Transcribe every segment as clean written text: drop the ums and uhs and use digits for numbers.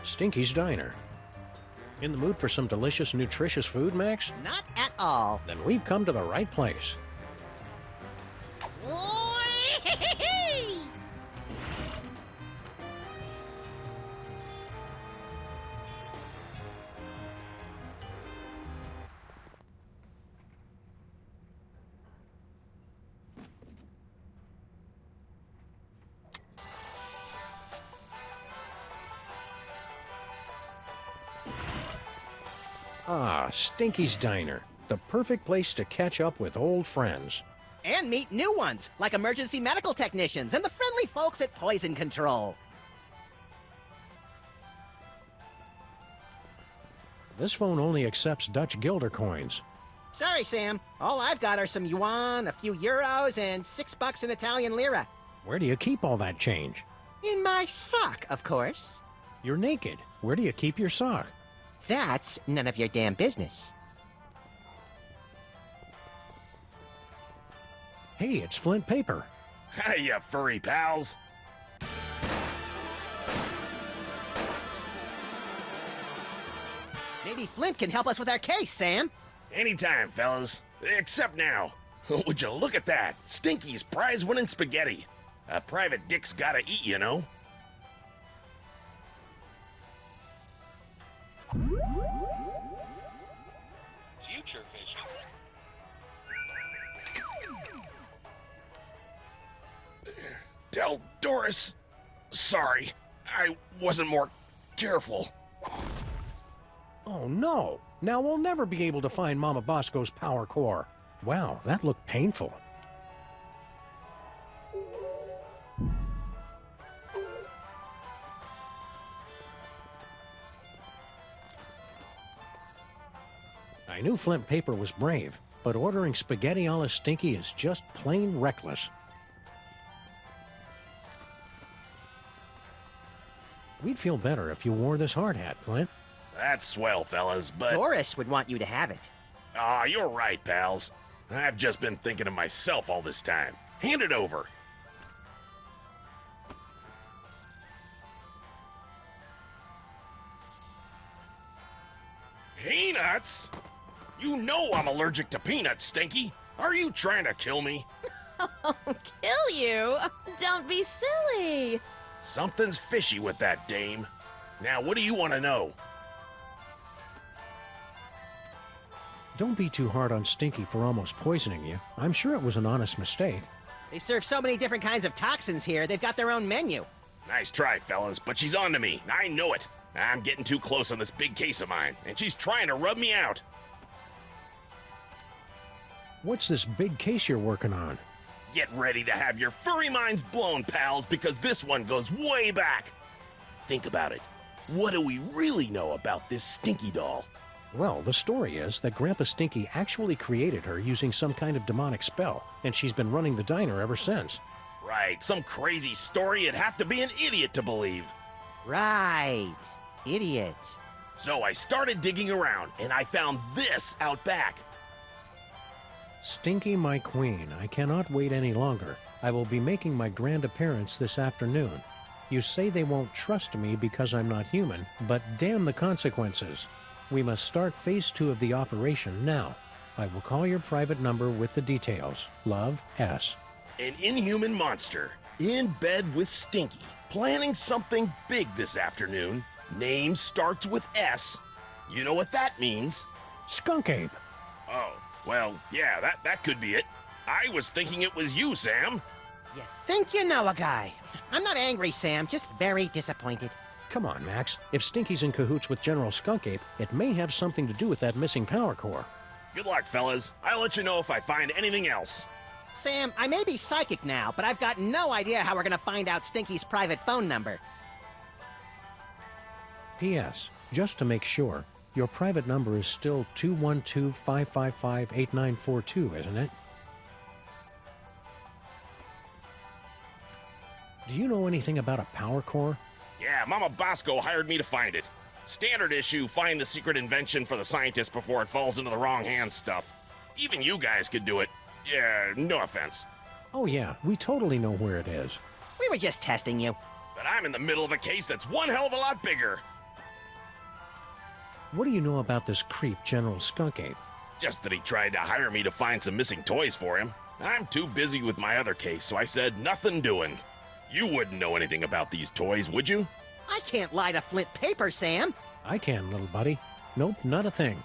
Stinky's Diner. In the mood for some delicious, nutritious food, Max? Not at all. Then we've come to the right place. Ah, Stinky's Diner. The perfect place to catch up with old friends. And meet new ones, like emergency medical technicians and the friendly folks at Poison Control. This phone only accepts Dutch guilder coins. Sorry, Sam. All I've got are some yuan, a few euros, and $6 in Italian lira. Where do you keep all that change? In my sock, of course. You're naked. Where do you keep your sock? That's none of your damn business. Hey, it's Flint paper. Hey, you furry pals. Maybe Flint can help us with our case, Sam. Anytime, fellas. Except now. Would you look at that? Stinky's prize-winning spaghetti. A private dick's gotta eat, you know. Future vision. Tell Doris. Sorry, I wasn't more careful. Oh no! Now we'll never be able to find Mama Bosco's power core. Wow, that looked painful. I knew Flint paper was brave, but ordering spaghetti a la Stinky is just plain reckless. We'd feel better if you wore this hard hat, Flint. That's swell, fellas, but... Doris would want you to have it. Aw, you're right, pals. I've just been thinking of myself all this time. Hand it over. Peanuts? You know I'm allergic to peanuts, Stinky. Are you trying to kill me? Oh, kill you? Don't be silly. Something's fishy with that dame. Now, what do you want to know? Don't be too hard on Stinky for almost poisoning you. I'm sure it was an honest mistake. They serve so many different kinds of toxins here, they've got their own menu. Nice try, fellas, but she's on to me. I know it. I'm getting too close on this big case of mine, and she's trying to rub me out. What's this big case you're working on? Get ready to have your furry minds blown, pals, because this one goes way back. Think about it. What do we really know about this Stinky doll? Well, the story is that Grandpa Stinky actually created her using some kind of demonic spell, and she's been running the diner ever since. Right, some crazy story you'd have to be an idiot to believe. Right. Idiot. So I started digging around, and I found this out back. Stinky, my queen, I cannot wait any longer. I will be making my grand appearance this afternoon. You say they won't trust me because I'm not human, but damn the consequences. We must start phase 2 of the operation now. I will call your private number with the details. Love, S. An inhuman monster, in bed with Stinky, planning something big this afternoon. Name starts with S. You know what that means? Skunk Ape. Oh, well, yeah, that could be it. I was thinking it was you, Sam. You think you know a guy. I'm not angry, Sam, just very disappointed. Come on, Max. If Stinky's in cahoots with General Skunk Ape, it may have something to do with that missing power core. Good luck, fellas. I'll let you know if I find anything else. Sam, I may be psychic now, but I've got no idea how we're gonna find out Stinky's private phone number. P.S. Just to make sure, your private number is still 212-555-8942, isn't it? Do you know anything about a power core? Yeah, Mama Bosco hired me to find it. Standard issue, find the secret invention for the scientist before it falls into the wrong hands stuff. Even you guys could do it. Yeah, no offense. Oh yeah, we totally know where it is. We were just testing you. But I'm in the middle of a case that's one hell of a lot bigger. What do you know about this creep, General Skunk Ape? Just that he tried to hire me to find some missing toys for him. I'm too busy with my other case, so I said nothing doing. You wouldn't know anything about these toys, would you? I can't lie to Flint paper, Sam. I can, little buddy. Nope, not a thing.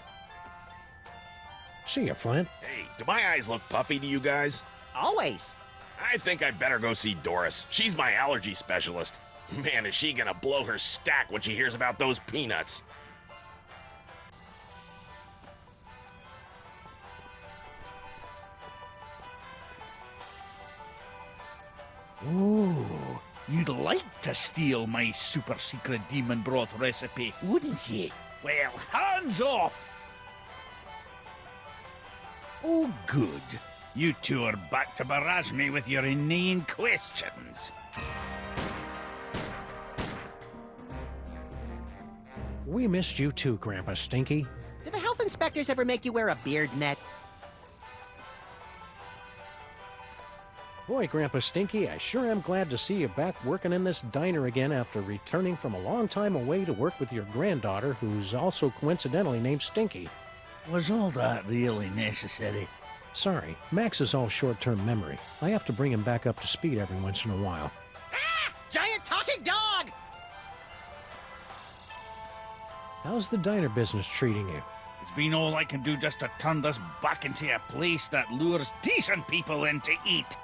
See ya, Flint. Hey, do my eyes look puffy to you guys? Always. I think I'd better go see Doris. She's my allergy specialist. Man, is she gonna blow her stack when she hears about those peanuts. Ooh, you'd like to steal my super secret demon broth recipe, wouldn't ye? Well, hands off! Oh, good. You two are back to barrage me with your inane questions. We missed you too, Grandpa Stinky. Do the health inspectors ever make you wear a beard net? Boy, Grandpa Stinky, I sure am glad to see you back working in this diner again after returning from a long time away to work with your granddaughter, who's also coincidentally named Stinky. Was all that really necessary? Sorry, Max is all short-term memory. I have to bring him back up to speed every once in a while. Ah! Giant talking dog! How's the diner business treating you? It's been all I can do just to turn this back into a place that lures decent people in to eat.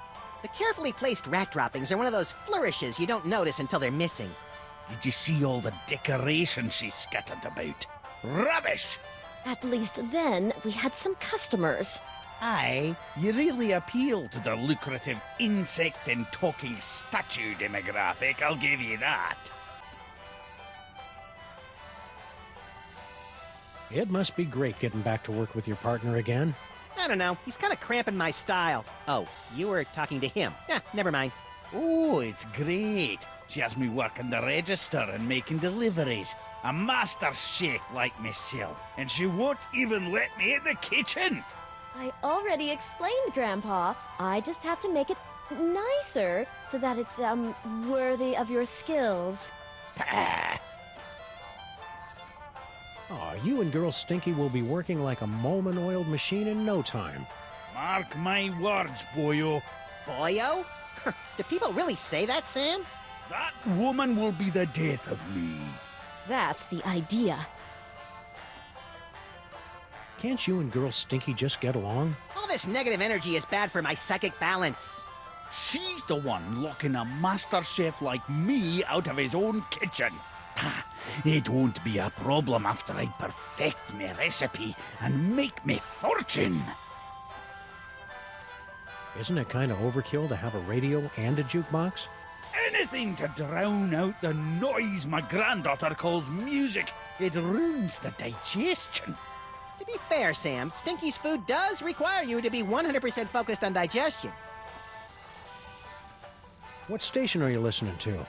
The carefully placed rat droppings are one of those flourishes you don't notice until they're missing. Did you see all the decorations she scattered about? Rubbish! At least then, we had some customers. Aye, you really appeal to the lucrative insect and talking statue demographic, I'll give you that. It must be great getting back to work with your partner again. I don't know, he's kind of cramping my style. Oh, you were talking to him. Never mind. Oh, it's great. She has me working the register and making deliveries. A master chef like myself, and she won't even let me in the kitchen. I already explained, Grandpa. I just have to make it nicer so that it's, worthy of your skills. Pah. Aw, you and Girl Stinky will be working like a Moleman-oiled machine in no time. Mark my words, boyo. Boyo? Do people really say that, Sam? That woman will be the death of me. That's the idea. Can't you and Girl Stinky just get along? All this negative energy is bad for my psychic balance. She's the one locking a master chef like me out of his own kitchen. It won't be a problem after I perfect my recipe and make me fortune. Isn't it kind of overkill to have a radio and a jukebox? Anything to drown out the noise my granddaughter calls music. It ruins the digestion. To be fair, Sam, Stinky's food does require you to be 100% focused on digestion. What station are you listening to?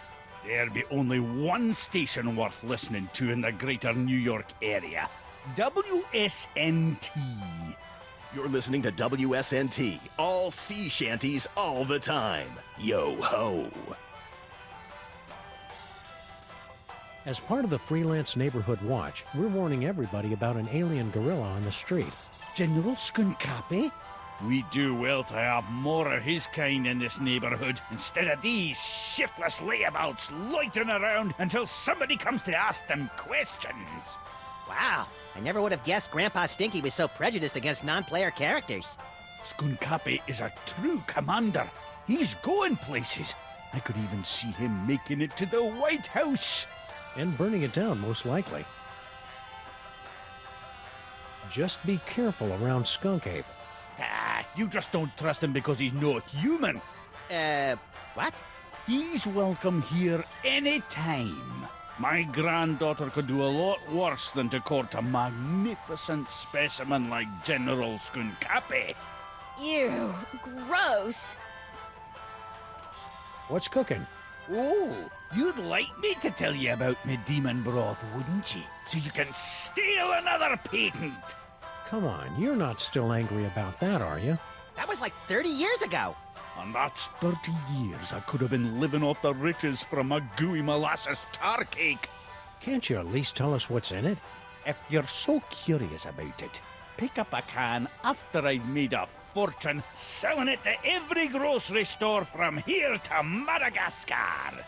There be only one station worth listening to in the greater New York area. WSNT. You're listening to WSNT, all sea shanties all the time. Yo ho. As part of the Freelance Neighborhood Watch, we're warning everybody about an alien gorilla on the street. General Skunkapi? We do well to have more of his kind in this neighborhood instead of these shiftless layabouts loitering around until somebody comes to ask them questions. Wow, I never would have guessed Grandpa Stinky was so prejudiced against non-player characters. Skunkapi is a true commander. He's going places. I could even see him making it to the White House. And burning it down, most likely. Just be careful around Skunk Ape. You just don't trust him because he's not human. What? He's welcome here anytime. My granddaughter could do a lot worse than to court a magnificent specimen like General Skunkapi. Ew, gross. What's cooking? Oh, you'd like me to tell you about my demon broth, wouldn't you? So you can steal another patent. Come on, you're not still angry about that, are you? That was like 30 years ago. And that's 30 years I could have been living off the riches from a gooey molasses tar cake. Can't you at least tell us what's in it? If you're so curious about it, pick up a can after I've made a fortune selling it to every grocery store from here to Madagascar.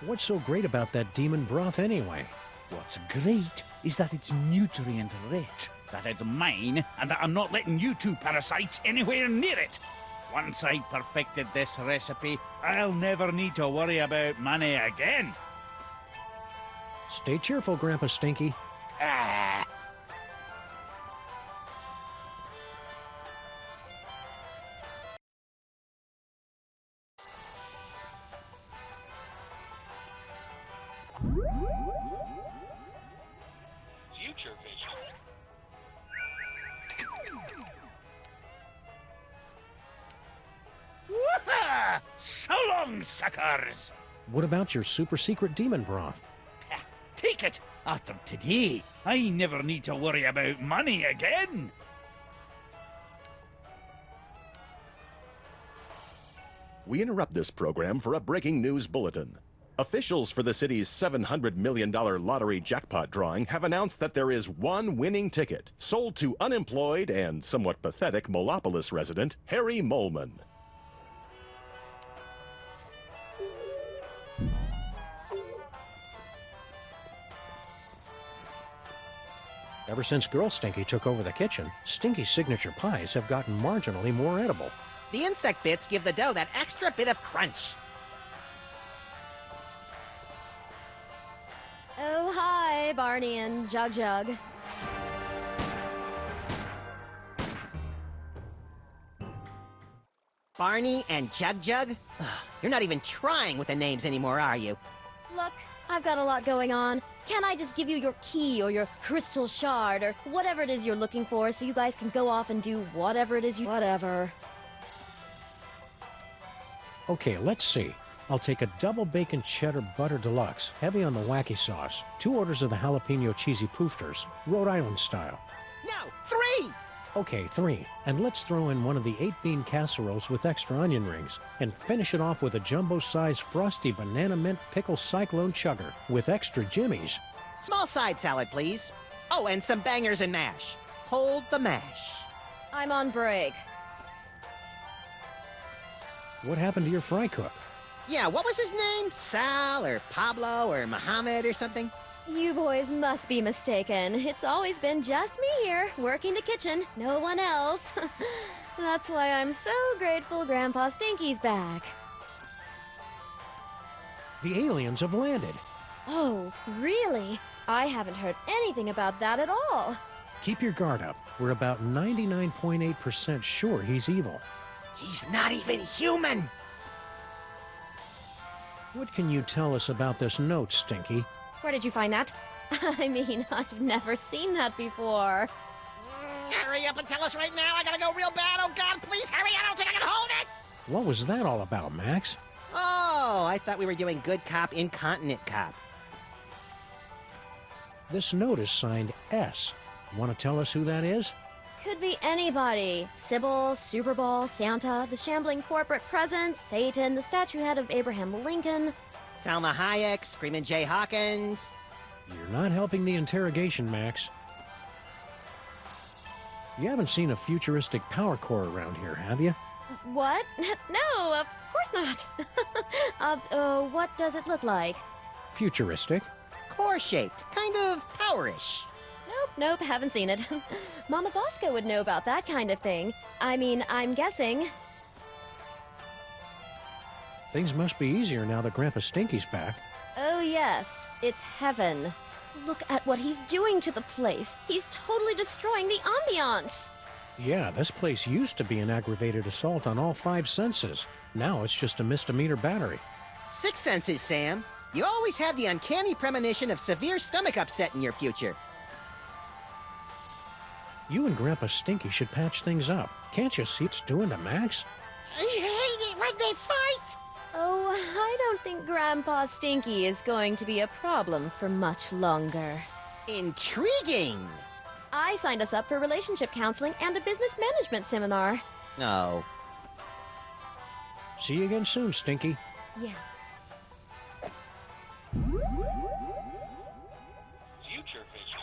What's so great about that demon broth anyway? What's great is that it's nutrient rich, that it's mine, and that I'm not letting you two parasites anywhere near it. Once I've perfected this recipe, I'll never need to worry about money again. Stay cheerful, Grandpa Stinky. Ah. Future vision. Woohoo! So long, suckers! What about your super secret demon broth? Take it! After today, I never need to worry about money again! We interrupt this program for a breaking news bulletin. Officials for the city's $700 million lottery jackpot drawing have announced that there is one winning ticket sold to unemployed and somewhat pathetic Molopolis resident Harry Molman. Ever since Girl Stinky took over the kitchen, Stinky's signature pies have gotten marginally more edible. The insect bits give the dough that extra bit of crunch. Oh, hi, Barney and Jug Jug. Barney and Jug Jug? Ugh, you're not even trying with the names anymore, are you? Look, I've got a lot going on. Can't I just give you your key or your crystal shard or whatever it is you're looking for so you guys can go off and do whatever it is you... Whatever. Okay, let's see. I'll take a double bacon cheddar butter deluxe, heavy on the wacky sauce, 2 orders of the jalapeno cheesy poofters, Rhode Island style. No, 3! Okay, 3. And let's throw in one of the 8-bean casseroles with extra onion rings, and finish it off with a jumbo-sized frosty banana mint pickle cyclone chugger with extra jimmies. Small side salad, please. Oh, and some bangers and mash. Hold the mash. I'm on break. What happened to your fry cook? Yeah, what was his name? Sal or Pablo or Mohammed or something? You boys must be mistaken. It's always been just me here, working the kitchen, no one else. That's why I'm so grateful Grandpa Stinky's back. The aliens have landed. Oh, really? I haven't heard anything about that at all. Keep your guard up. We're about 99.8% sure he's evil. He's not even human! What can you tell us about this note, Stinky? Where did you find that? I mean, I've never seen that before. Hurry up and tell us right now. I gotta go real bad. Oh, God, please hurry. I don't think I can hold it. What was that all about, Max? Oh, I thought we were doing good cop, incontinent cop. This note is signed S. Want to tell us who that is? Could be anybody. Sybil, Super Bowl, Santa, the shambling corporate presence, Satan, the statue head of Abraham Lincoln. Salma Hayek, Screamin' Jay Hawkins. You're not helping the interrogation, Max. You haven't seen a futuristic power core around here, have you? What? No, of course not. What does it look like? Futuristic? Core-shaped, kind of powerish. Nope, haven't seen it. Mama Bosco would know about that kind of thing. I mean, I'm guessing. Things must be easier now that Grandpa Stinky's back. Oh yes, it's heaven. Look at what he's doing to the place. He's totally destroying the ambiance. Yeah, this place used to be an aggravated assault on all 5 senses. Now it's just a misdemeanor battery. 6 senses, Sam. You always had the uncanny premonition of severe stomach upset in your future. You and Grandpa Stinky should patch things up. Can't you see it's doing to Max? I hate it when they fight! Oh, I don't think Grandpa Stinky is going to be a problem for much longer. Intriguing! I signed us up for relationship counseling and a business management seminar. Oh. See you again soon, Stinky. Yeah. future vision.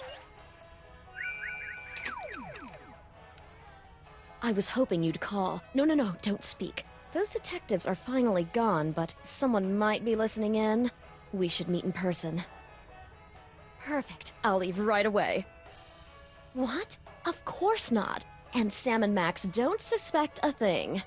I was hoping you'd call. No, don't speak. Those detectives are finally gone, but someone might be listening in. We should meet in person. Perfect. I'll leave right away. What? Of course not. And Sam and Max don't suspect a thing.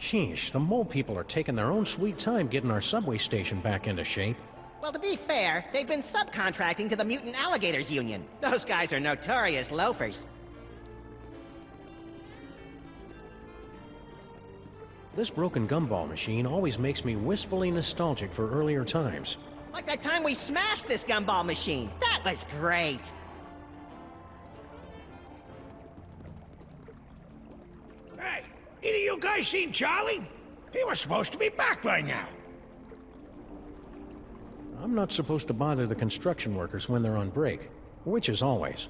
Sheesh, the mole people are taking their own sweet time getting our subway station back into shape. Well, to be fair, they've been subcontracting to the Mutant Alligators Union. Those guys are notorious loafers. This broken gumball machine always makes me wistfully nostalgic for earlier times. Like that time we smashed this gumball machine. That was great. Hey, either you guys seen Charlie? He was supposed to be back by now. I'm not supposed to bother the construction workers when they're on break, which is always.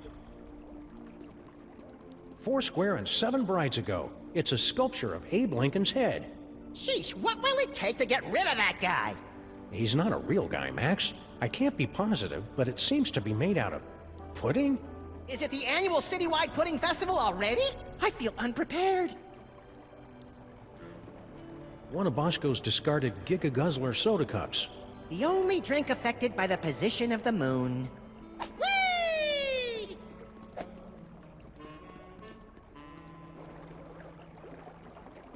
4 square and 7 brides ago. It's a sculpture of Abe Lincoln's head. Sheesh, what will it take to get rid of that guy? He's not a real guy, Max. I can't be positive, but it seems to be made out of pudding? Is it the annual citywide pudding festival already? I feel unprepared. One of Bosco's discarded Giga Guzzler soda cups. The only drink affected by the position of the moon. Whee!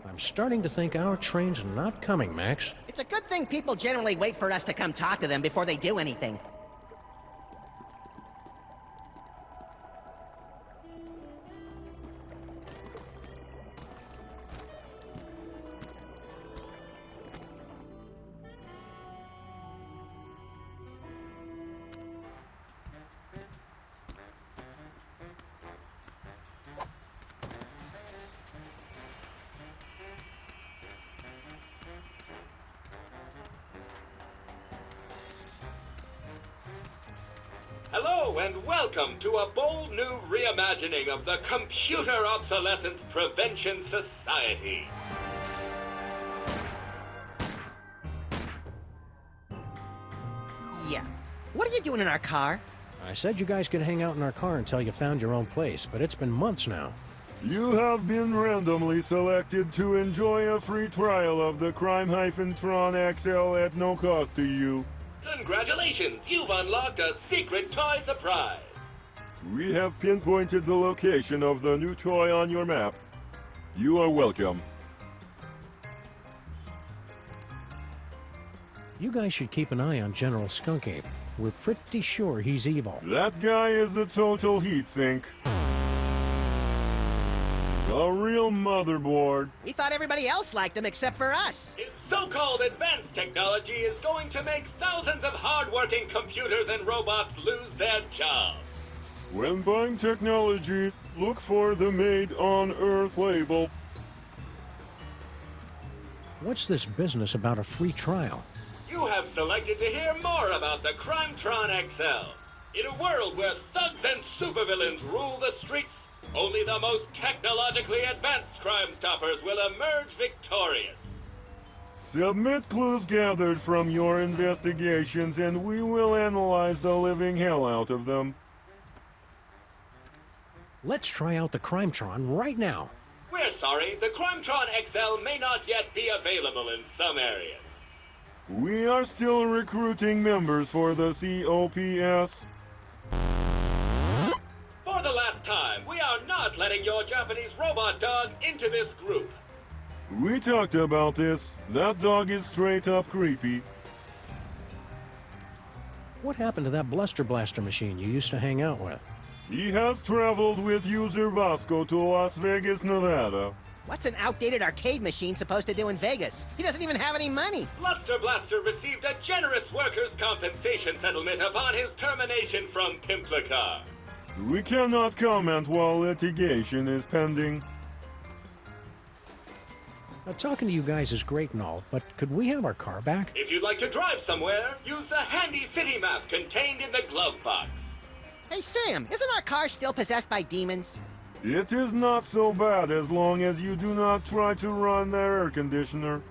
I'm starting to think our train's not coming, Max. It's a good thing people generally wait for us to come talk to them before they do anything. Hello and welcome to a bold new reimagining of the Computer Obsolescence Prevention Society. Yeah. What are you doing in our car? I said you guys could hang out in our car until you found your own place, but it's been months now. You have been randomly selected to enjoy a free trial of the Crime-Tron XL at no cost to you. Congratulations, you've unlocked a secret toy surprise. We have pinpointed the location of the new toy on your map. You are welcome. You guys should keep an eye on General Skunk Ape. We're pretty sure he's evil. That guy is a total heatsink. A real motherboard. We thought everybody else liked him except for us. His so-called advanced technology is going to make thousands of hard-working computers and robots lose their jobs. When buying technology, look for the Made on Earth label. What's this business about a free trial? You have selected to hear more about the Crime-Tron XL. In a world where thugs and supervillains rule the streets, only the most technologically advanced Crime Stoppers will emerge victorious. Submit clues gathered from your investigations and we will analyze the living hell out of them. Let's try out the Crime-Tron right now. We're sorry, the Crime-Tron XL may not yet be available in some areas. We are still recruiting members for the COPS. For the last time, we are not letting your Japanese robot dog into this group. We talked about this. That dog is straight up creepy. What happened to that Bluster Blaster machine you used to hang out with? He has traveled with user Vasco to Las Vegas, Nevada. What's an outdated arcade machine supposed to do in Vegas? He doesn't even have any money. Bluster Blaster received a generous workers' compensation settlement upon his termination from Pimplicar. We cannot comment while litigation is pending. Talking to you guys is great and all, but could we have our car back? If you'd like to drive somewhere, use the handy city map contained in the glove box. Hey, Sam, isn't our car still possessed by demons? It is not so bad as long as you do not try to run the air conditioner.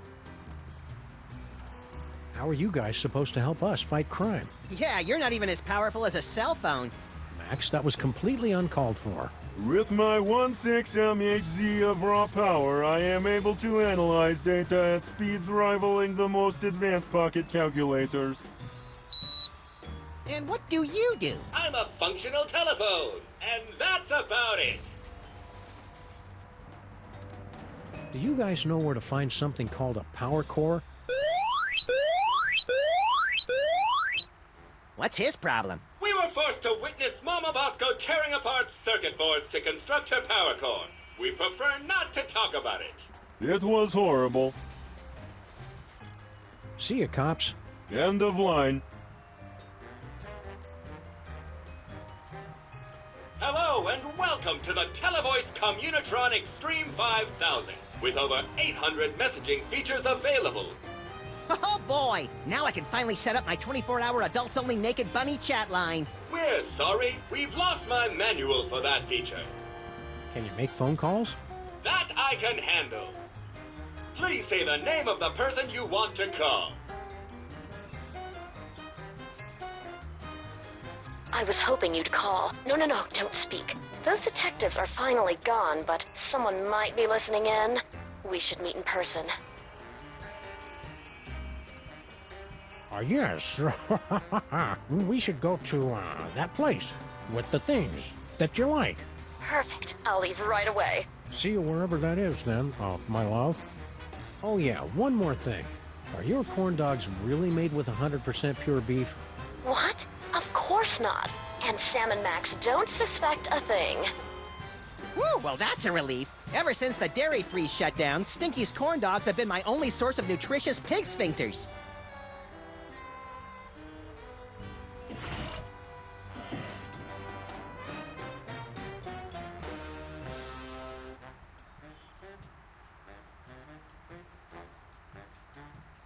How are you guys supposed to help us fight crime? Yeah, you're not even as powerful as a cell phone. Max, that was completely uncalled for. With my 1.6 mHz of raw power, I am able to analyze data at speeds rivaling the most advanced pocket calculators. And what do you do? I'm a functional telephone, and that's about it. Do you guys know where to find something called a power core? What's his problem? We were forced to witness Mama Bosco tearing apart circuit boards to construct her power core. We prefer not to talk about it. It was horrible. See ya, cops. End of line. Hello and welcome to the Televoice Communitron Extreme 5000, with over 800 messaging features available. Oh boy! Now I can finally set up my 24-hour adults-only naked bunny chat line. We're sorry, we've lost my manual for that feature. Can you make phone calls? That I can handle. Please say the name of the person you want to call. I was hoping you'd call. No, don't speak. Those detectives are finally gone, but someone might be listening in. We should meet in person. Yes. We should go to, that place with the things that you like. Perfect. I'll leave right away. See you wherever that is, then, my love. Oh, yeah, one more thing. Are your corn dogs really made with 100% pure beef? What? Of course not. And Sam and Max don't suspect a thing. Woo, well that's a relief. Ever since the dairy-free shutdown, Stinky's corn dogs have been my only source of nutritious pig sphincters.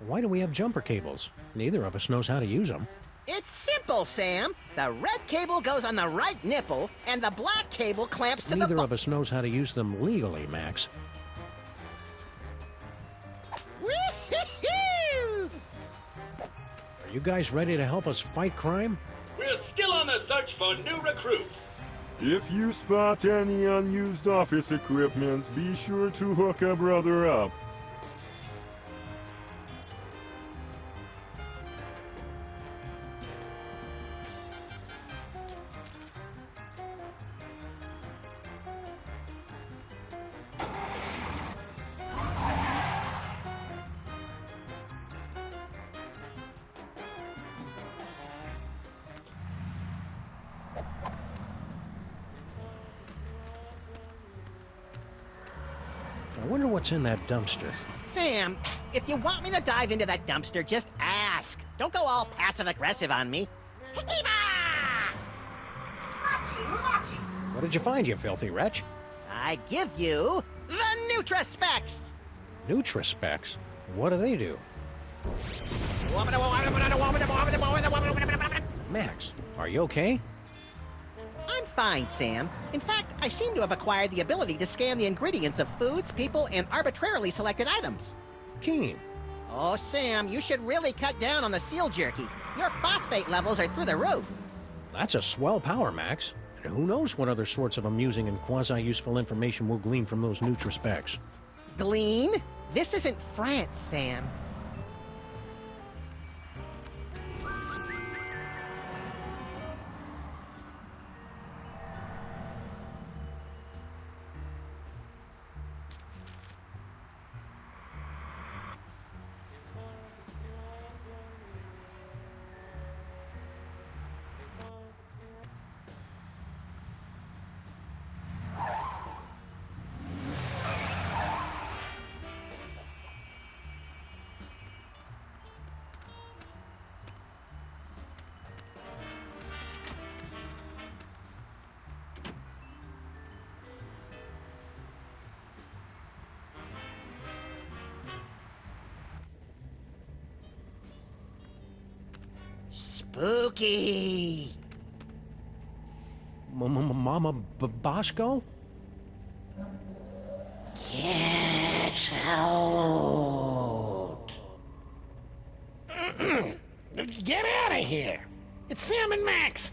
Why do we have jumper cables? Neither of us knows how to use them. It's simple, Sam. The red cable goes on the right nipple, and the black cable clamps to Neither of us knows how to use them legally, Max. Woo-hoo-hoo! Are you guys ready to help us fight crime? We're still on the search for new recruits. If you spot any unused office equipment, be sure to hook a brother up. I wonder what's in that dumpster. Sam, if you want me to dive into that dumpster, just ask. Don't go all passive-aggressive on me. Hikiba! What did you find, you filthy wretch? I give you the Nutraspecs! Nutraspecs? What do they do? Max, are you okay? I'm fine, Sam. In fact, I seem to have acquired the ability to scan the ingredients of foods, people, and arbitrarily selected items. Keen. Oh, Sam, you should really cut down on the seal jerky. Your phosphate levels are through the roof. That's a swell power, Max. And who knows what other sorts of amusing and quasi-useful information we'll glean from those Nutraspecs. Glean? This isn't France, Sam. Spooky. Mama Bosco? Get out. Get out of here. It's Sam and Max.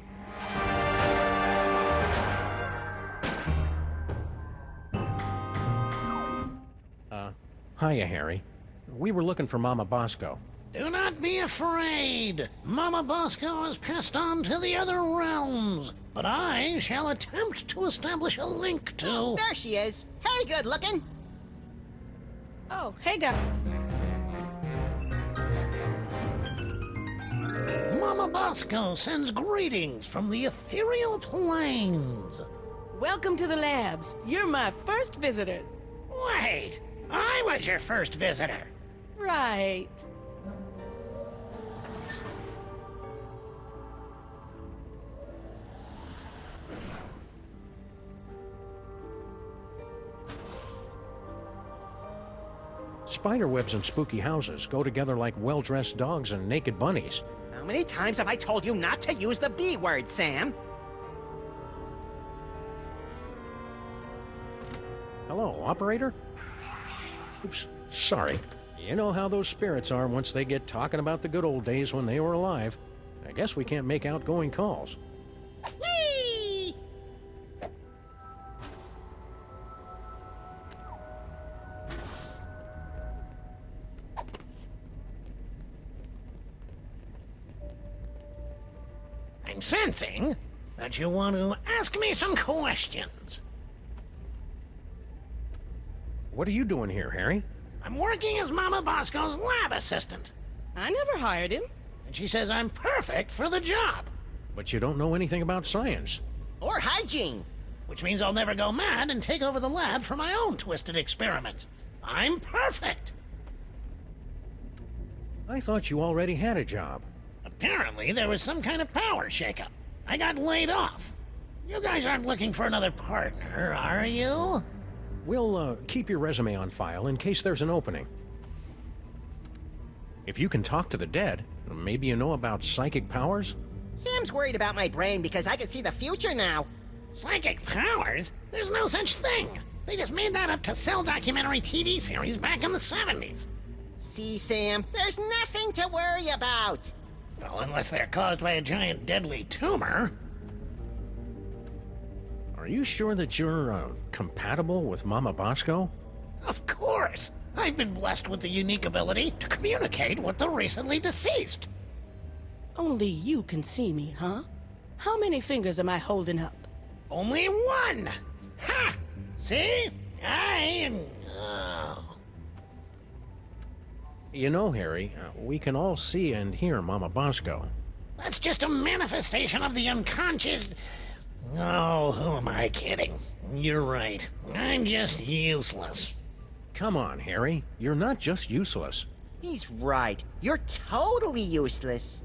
Hiya, Harry. We were looking for Mama Bosco. Do not be afraid. Mama Bosco has passed on to the other realms, but I shall attempt to establish a link to... Oh, there she is. Hey, good looking. Oh, hey, guys. Mama Bosco sends greetings from the ethereal plains. Welcome to the labs. You're my first visitor. Wait, I was your first visitor. Right. Spiderwebs and spooky houses go together like well-dressed dogs and naked bunnies. How many times have I told you not to use the B word, Sam? Hello, operator? Oops, sorry. You know how those spirits are once they get talking about the good old days when they were alive. I guess we can't make outgoing calls. Whee! I'm sensing that you want to ask me some questions. What are you doing here, Harry? I'm working as Mama Bosco's lab assistant, I never hired him. and she says I'm perfect for the job, But you don't know anything about science. Or hygiene. which means I'll never go mad and take over the lab for my own twisted experiments. I'm perfect. I thought you already had a job. Apparently, there was some kind of power shakeup. I got laid off. You guys aren't looking for another partner, are you? We'll keep your resume on file in case there's an opening. If you can talk to the dead, maybe you know about psychic powers? Sam's worried about my brain because I can see the future now. Psychic powers? There's no such thing. They just made that up to sell documentary TV series back in the 70s. See, Sam, there's nothing to worry about. Well, unless they're caused by a giant deadly tumor. Are you sure that you're compatible with Mama Bosco? Of course. I've been blessed with the unique ability to communicate with the recently deceased. Only you can see me, huh? How many fingers am I holding up? Only one! Ha! See? I am... Oh. You know, Harry, we can all see and hear Mama Bosco. That's just a manifestation of the unconscious... Oh, who am I kidding? You're right. I'm just useless. Come on, Harry. You're not just useless. He's right. You're totally useless.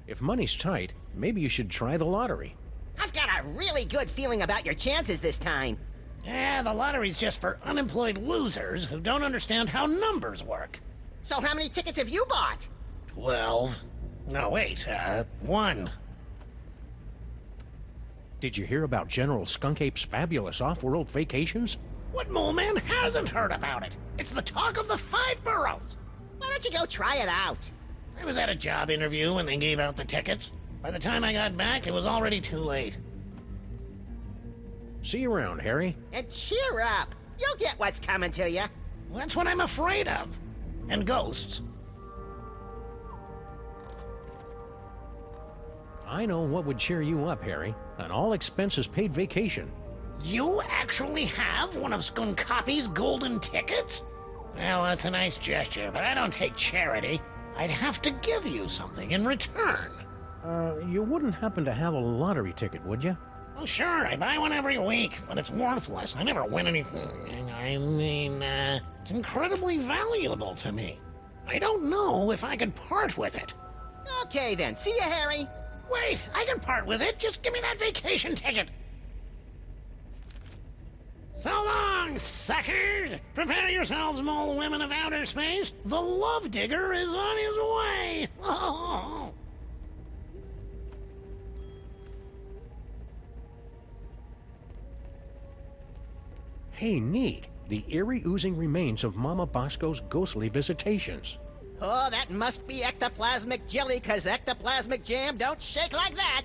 If money's tight, maybe you should try the lottery. I've got a really good feeling about your chances this time. Yeah, the lottery's just for unemployed losers who don't understand how numbers work. So how many tickets have you bought? 12. No, wait, 1. Did you hear about General Skunkape's fabulous off-world vacations? What mole man hasn't heard about it? It's the talk of the 5 boroughs. Why don't you go try it out? I was at a job interview when they gave out the tickets. By the time I got back, it was already too late. See you around, Harry. And cheer up. You'll get what's coming to you. That's what I'm afraid of. And ghosts. I know what would cheer you up, Harry. An all-expenses-paid vacation. You actually have one of Skunkapi's golden tickets? Well, that's a nice gesture, but I don't take charity. I'd have to give you something in return. You wouldn't happen to have a lottery ticket, would you? Well, sure, I buy one every week, but it's worthless. I never win anything. I mean, it's incredibly valuable to me. I don't know if I could part with it. Okay then, see you, Harry. Wait, I can part with it. Just give me that vacation ticket. So long, suckers! Prepare yourselves, mole women of outer space. The Love Digger is on his way! Hey, neat. The eerie oozing remains of Mama Bosco's ghostly visitations. Oh, that must be ectoplasmic jelly, 'cause ectoplasmic jam don't shake like that!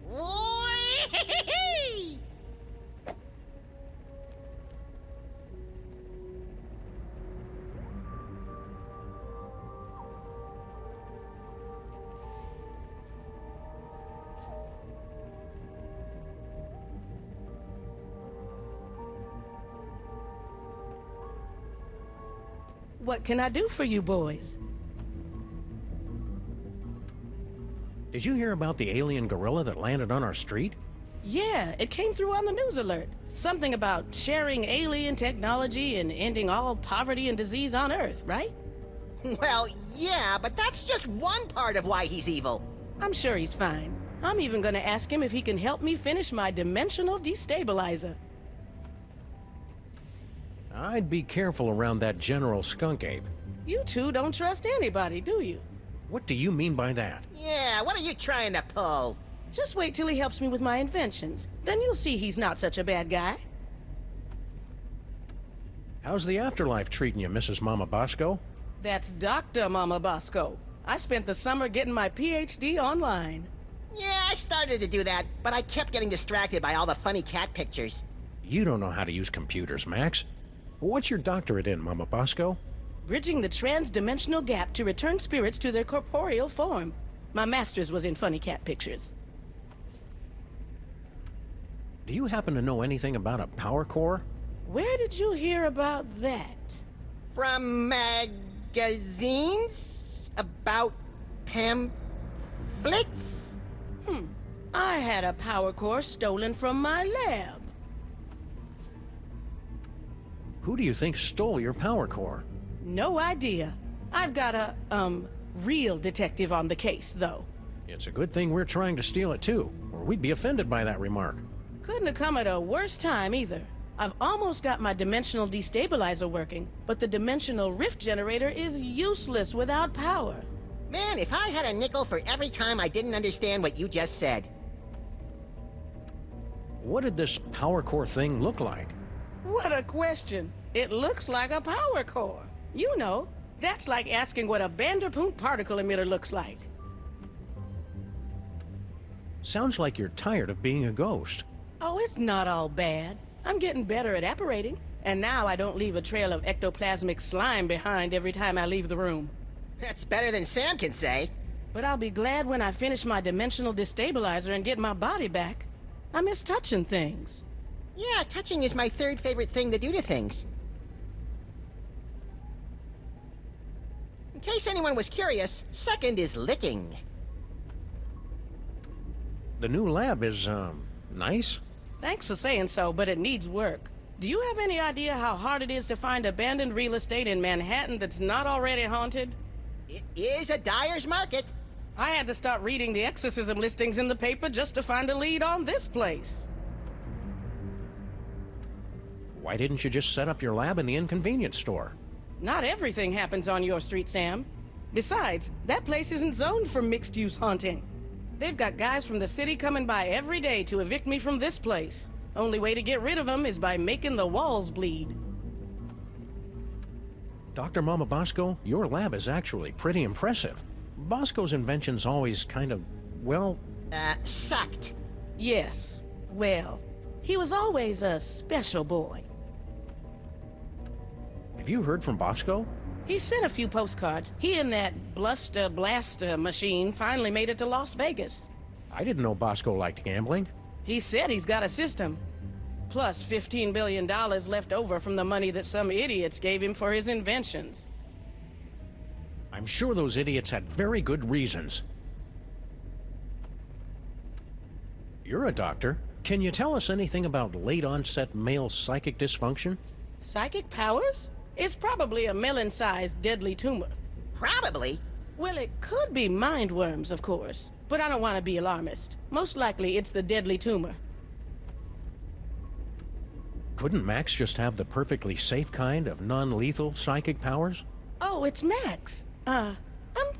Whee! What can I do for you boys? Did you hear about the alien gorilla that landed on our street? Yeah, it came through on the news alert. Something about sharing alien technology and ending all poverty and disease on Earth, right? Well, yeah, but that's just one part of why he's evil. I'm sure he's fine. I'm even gonna ask him if he can help me finish my dimensional destabilizer. I'd be careful around that General Skunk Ape. You two don't trust anybody, do you? What do you mean by that? Yeah, what are you trying to pull? Just wait till he helps me with my inventions. Then you'll see he's not such a bad guy. How's the afterlife treating you, Mrs. Mama Bosco? That's Dr. Mama Bosco. I spent the summer getting my PhD online. Yeah, I started to do that, but I kept getting distracted by all the funny cat pictures. You don't know how to use computers, Max. What's your doctorate in, Mama Bosco? Bridging the trans-dimensional gap to return spirits to their corporeal form. My master's was in funny cat pictures. Do you happen to know anything about a power core? Where did you hear about that? From magazines? About pamphlets? I had a power core stolen from my lab. Who do you think stole your power core? No idea. I've got a, real detective on the case, though. It's a good thing we're trying to steal it too, or we'd be offended by that remark. Couldn't have come at a worse time, either. I've almost got my dimensional destabilizer working, but the dimensional rift generator is useless without power. Man, if I had a nickel for every time I didn't understand what you just said. What did this power core thing look like? What a question. It looks like a power core. You know, that's like asking what a Vanderpool particle emitter looks like. Sounds like you're tired of being a ghost. Oh, it's not all bad. I'm getting better at apparating, and now I don't leave a trail of ectoplasmic slime behind every time I leave the room. That's better than Sam can say. But I'll be glad when I finish my dimensional destabilizer and get my body back. I miss touching things. Yeah, touching is my third favorite thing to do to things. In case anyone was curious, second is licking. The new lab is, nice? Thanks for saying so, but it needs work. Do you have any idea how hard it is to find abandoned real estate in Manhattan that's not already haunted? It is a dyer's market. I had to start reading the exorcism listings in the paper just to find a lead on this place. Why didn't you just set up your lab in the inconvenience store? Not everything happens on your street, Sam. Besides, that place isn't zoned for mixed-use haunting. They've got guys from the city coming by every day to evict me from this place. Only way to get rid of them is by making the walls bleed. Dr. Mama Bosco, your lab is actually pretty impressive. Bosco's inventions always kind of, well... sucked. Yes. Well, he was always a special boy. Have you heard from Bosco? He sent a few postcards. He and that Blaster machine finally made it to Las Vegas. I didn't know Bosco liked gambling. He said he's got a system. Plus $15 billion left over from the money that some idiots gave him for his inventions. I'm sure those idiots had very good reasons. You're a doctor. Can you tell us anything about late-onset male psychic dysfunction? Psychic powers? It's probably a melon-sized deadly tumor. Probably? Well, it could be mind worms, of course. But I don't want to be alarmist. Most likely it's the deadly tumor. Couldn't Max just have the perfectly safe kind of non-lethal psychic powers? Oh, it's Max. I'm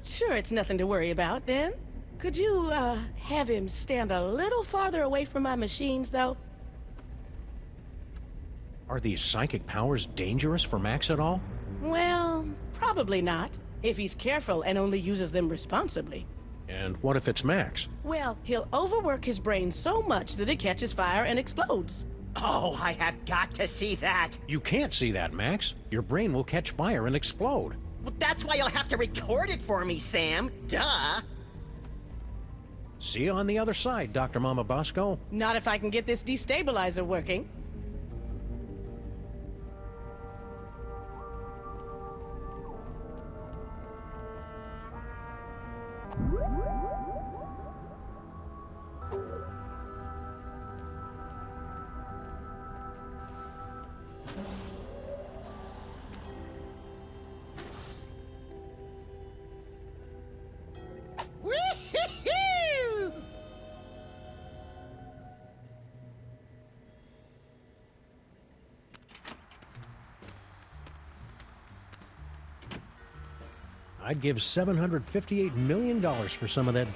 sure it's nothing to worry about then. Could you, have him stand a little farther away from my machines, though? Are these psychic powers dangerous for Max at all? Well, probably not, if he's careful and only uses them responsibly. And what if it's Max? Well, he'll overwork his brain so much that it catches fire and explodes. Oh, I have got to see that. You can't see that, Max. Your brain will catch fire and explode. Well, that's why you'll have to record it for me, Sam. Duh. See you on the other side, Dr. Mama Bosco. Not if I can get this destabilizer working. Woo-hoo-hoo! I'd give $758 million for some of that.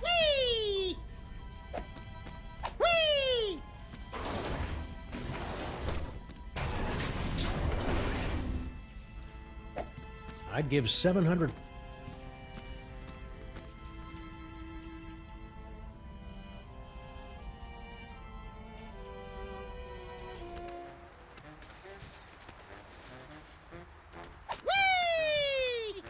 Whee! Whee! I'd give 700. Whee!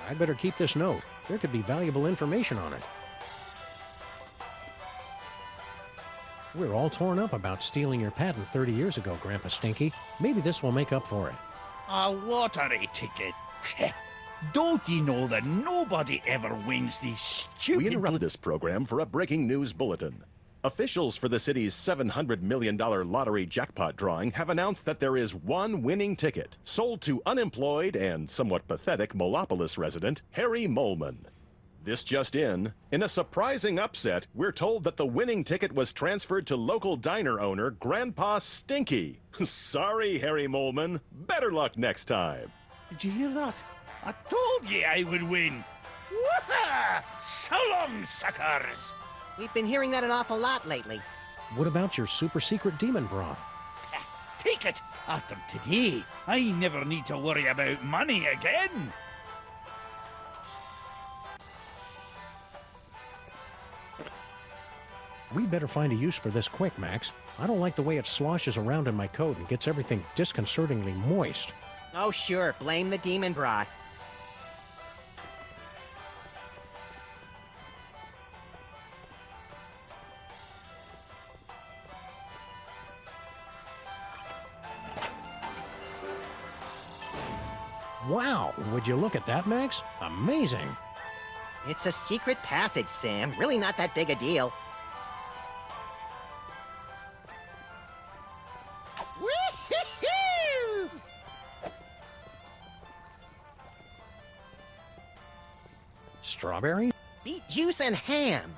I'd better keep this note. There could be valuable information on it. We're all torn up about stealing your patent 30 years ago, Grandpa Stinky. Maybe this will make up for it. A lottery ticket. Don't you know that nobody ever wins these stupid... We interrupt this program for a breaking news bulletin. Officials for the city's $700 million lottery jackpot drawing have announced that there is one winning ticket sold to unemployed and somewhat pathetic Molopolis resident Harry Molman. This just in a surprising upset, we're told that the winning ticket was transferred to local diner owner Grandpa Stinky. Sorry, Harry Molman. Better luck next time. Did you hear that? I told you I would win. Woohoo! So long, suckers! We've been hearing that an awful lot lately. What about your super secret demon broth? Take it. After today, I never need to worry about money again. We'd better find a use for this quick, Max. I don't like the way it sloshes around in my coat and gets everything disconcertingly moist. Oh, sure. Blame the demon broth. Wow, would you look at that, Max? Amazing. It's a secret passage, Sam. Really not that big a deal. Woo-hoo-hoo! Strawberry? Beet juice and ham.